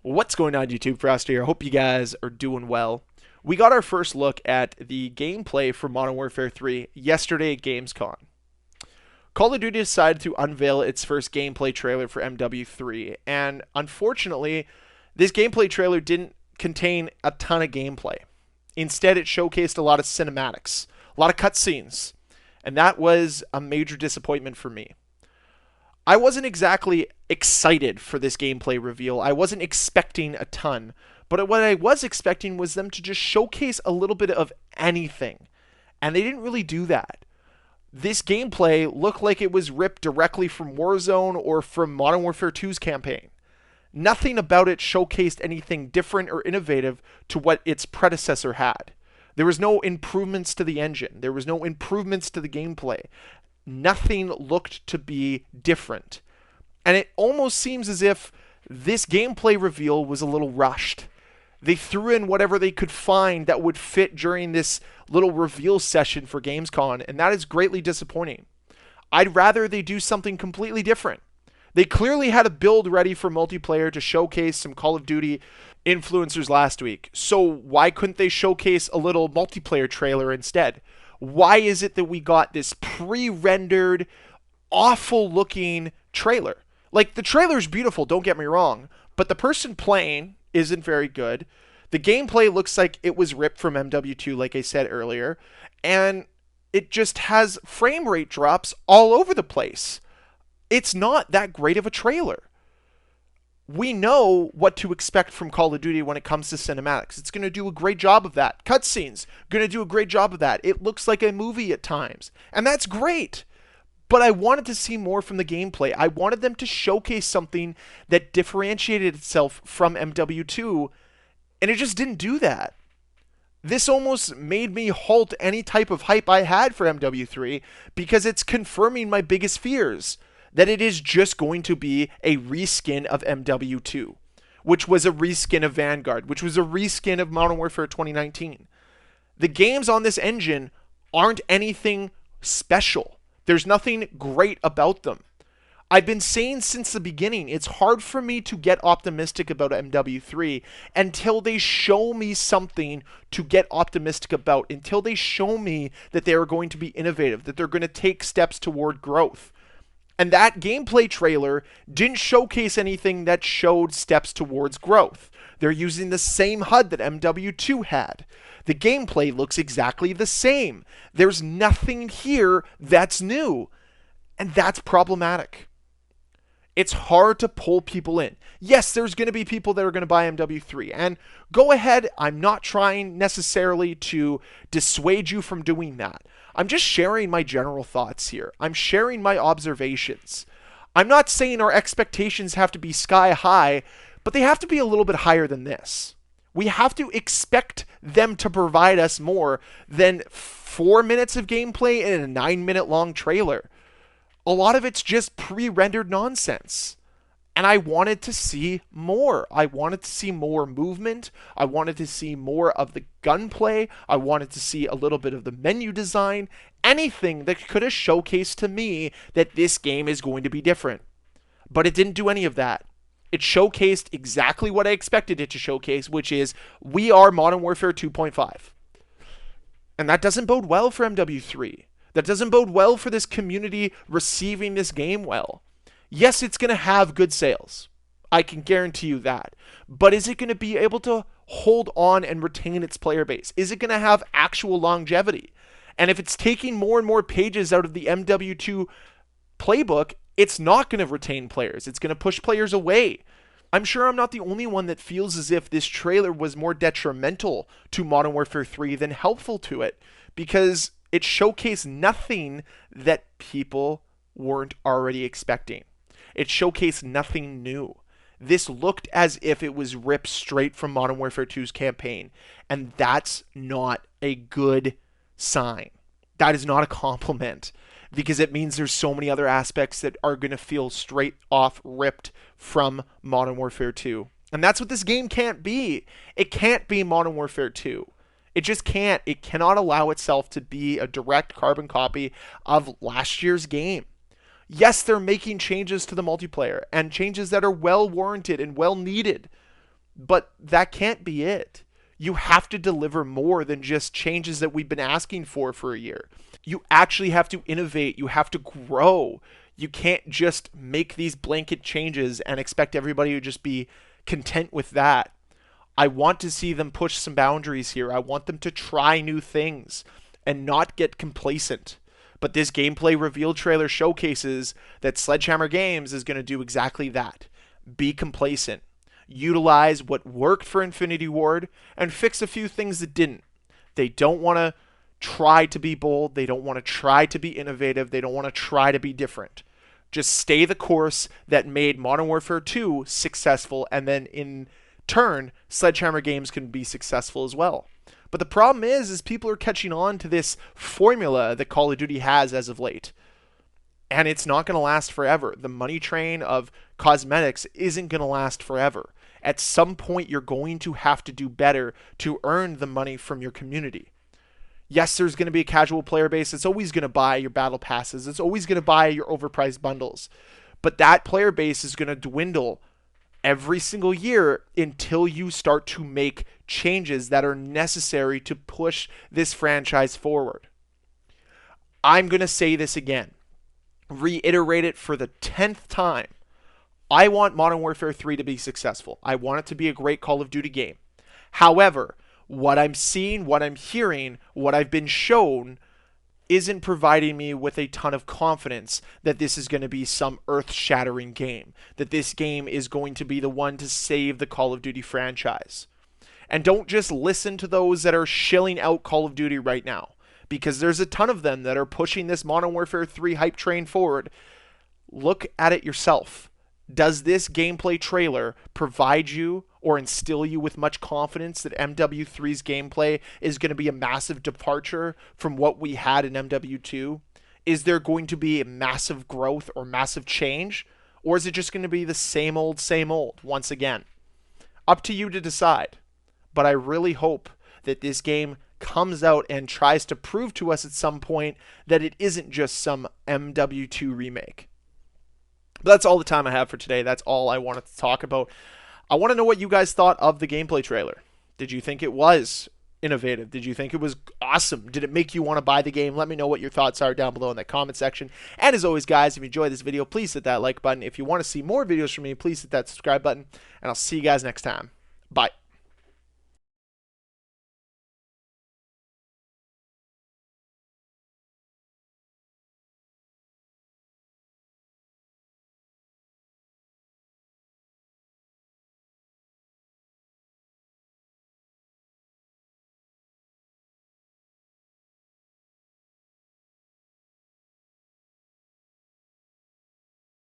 What's going on, YouTube? Ferocity here. I hope you guys are doing well. We got our first look at the gameplay for Modern Warfare 3 yesterday at Gamescom. Call of Duty decided to unveil its first gameplay trailer for MW3, and unfortunately, this gameplay trailer didn't contain a ton of gameplay. Instead, it showcased a lot of cinematics, a lot of cutscenes, and that was a major disappointment for me. I wasn't exactly excited for this gameplay reveal. I wasn't expecting a ton. But what I was expecting was them to just showcase a little bit of anything. And they didn't really do that. This gameplay looked like it was ripped directly from Warzone or from Modern Warfare 2's campaign. Nothing about it showcased anything different or innovative to what its predecessor had. There was no improvements to the engine. There was no improvements to the gameplay. Nothing looked to be different. And it almost seems as if this gameplay reveal was a little rushed. They threw in whatever they could find that would fit during this little reveal session for Gamescom, and that is greatly disappointing. I'd rather they do something completely different. They clearly had a build ready for multiplayer to showcase some Call of Duty influencers last week. So why couldn't they showcase a little multiplayer trailer instead? Why is it that we got this pre-rendered, awful looking trailer? Like, the trailer's beautiful, don't get me wrong, but the person playing isn't very good. The gameplay looks like it was ripped from MW2, like I said earlier, and it just has frame rate drops all over the place. It's not that great of a trailer. We know what to expect from Call of Duty when it comes to cinematics. It's going to do a great job of that. Cutscenes, going to do a great job of that. It looks like a movie at times, and that's great. But I wanted to see more from the gameplay. I wanted them to showcase something that differentiated itself from MW2, and it just didn't do that. This almost made me halt any type of hype I had for MW3 because it's confirming my biggest fears that it is just going to be a reskin of MW2, which was a reskin of Vanguard, which was a reskin of Modern Warfare 2019. The games on this engine aren't anything special. There's nothing great about them. I've been saying since the beginning, it's hard for me to get optimistic about MW3 until they show me something to get optimistic about, until they show me that they are going to be innovative, that they're going to take steps toward growth. And that gameplay trailer didn't showcase anything that showed steps towards growth. They're using the same HUD that MW2 had. The gameplay looks exactly the same. There's nothing here that's new. And that's problematic. It's hard to pull people in. Yes, there's going to be people that are going to buy MW3. And go ahead, I'm not trying necessarily to dissuade you from doing that. I'm just sharing my general thoughts here. I'm sharing my observations. I'm not saying our expectations have to be sky high, but they have to be a little bit higher than this. We have to expect them to provide us more than 4 minutes of gameplay and a 9-minute long trailer. A lot of it's just pre-rendered nonsense. And I wanted to see more. I wanted to see more movement. I wanted to see more of the gunplay. I wanted to see a little bit of the menu design. Anything that could have showcased to me that this game is going to be different. But it didn't do any of that. It showcased exactly what I expected it to showcase, which is we are Modern Warfare 2.5. And that doesn't bode well for MW3. That doesn't bode well for this community receiving this game well. Yes, it's going to have good sales. I can guarantee you that. But is it going to be able to hold on and retain its player base? Is it going to have actual longevity? And if it's taking more and more pages out of the MW2 playbook, it's not going to retain players. It's going to push players away. I'm sure I'm not the only one that feels as if this trailer was more detrimental to Modern Warfare 3 than helpful to it, because it showcased nothing that people weren't already expecting. It showcased nothing new. This looked as if it was ripped straight from Modern Warfare 2's campaign, and that's not a good sign. That is not a compliment, because it means there's so many other aspects that are going to feel straight off ripped from Modern Warfare 2. And that's what this game can't be. It can't be Modern Warfare 2. It just can't. It cannot allow itself to be a direct carbon copy of last year's game. Yes, they're making changes to the multiplayer, and changes that are well warranted and well needed. But that can't be it. You have to deliver more than just changes that we've been asking for a year. You actually have to innovate. You have to grow. You can't just make these blanket changes and expect everybody to just be content with that. I want to see them push some boundaries here. I want them to try new things and not get complacent. But this gameplay reveal trailer showcases that Sledgehammer Games is going to do exactly that. Be complacent. Utilize what worked for Infinity Ward and fix a few things that didn't. They don't want to try to be bold. They don't want to try to be innovative. They don't want to try to be different. Just stay the course that made Modern Warfare 2 successful, and then in turn, Sledgehammer Games can be successful as well. But the problem is people are catching on to this formula that Call of Duty has as of late. And it's not going to last forever. The money train of cosmetics isn't going to last forever. At some point, you're going to have to do better to earn the money from your community. Yes, there's going to be a casual player base. It's always going to buy your battle passes. It's always going to buy your overpriced bundles. But that player base is going to dwindle every single year until you start to make changes that are necessary to push this franchise forward. I'm going to say this again. Reiterate it for the 10th time. I want Modern Warfare 3 to be successful. I want it to be a great Call of Duty game. However, what I'm seeing, what I'm hearing, what I've been shown isn't providing me with a ton of confidence that this is going to be some earth-shattering game, that this game is going to be the one to save the Call of Duty franchise. And don't just listen to those that are shilling out Call of Duty right now, because there's a ton of them that are pushing this Modern Warfare 3 hype train forward. Look at it yourself. Does this gameplay trailer provide you or instill you with much confidence that MW3's gameplay is going to be a massive departure from what we had in MW2? Is there going to be a massive growth or massive change? Or is it just going to be the same old once again? Up to you to decide. But I really hope that this game comes out and tries to prove to us at some point that it isn't just some MW2 remake. But that's all the time I have for today. That's all I wanted to talk about. I want to know what you guys thought of the gameplay trailer. Did you think it was innovative? Did you think it was awesome? Did it make you want to buy the game? Let me know what your thoughts are down below in that comment section. And as always, guys, if you enjoyed this video, please hit that like button. If you want to see more videos from me, please hit that subscribe button. And I'll see you guys next time. Bye.